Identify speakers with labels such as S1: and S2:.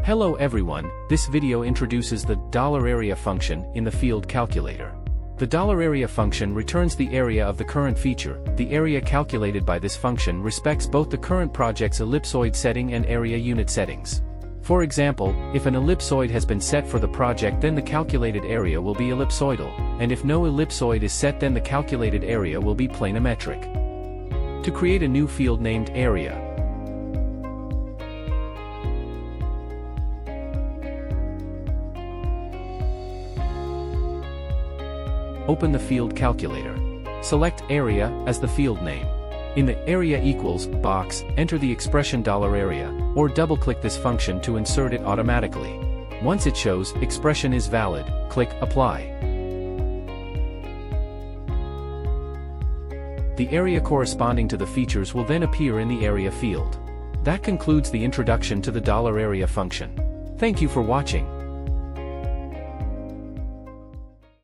S1: Hello everyone, this video introduces the $area function in the field calculator. The $area function returns the area of the current feature. The area calculated by this function respects both the current project's ellipsoid setting and area unit settings. For example, if an ellipsoid has been set for the project, then the calculated area will be ellipsoidal, and if no ellipsoid is set, then the calculated area will be planimetric. To create a new field named area, open the field calculator. Select area as the field name. In the area equals box, enter the expression $area, or double-click this function to insert it automatically. Once it shows expression is valid, click apply. The area corresponding to the features will then appear in the area field. That concludes the introduction to the $area function. Thank you for watching.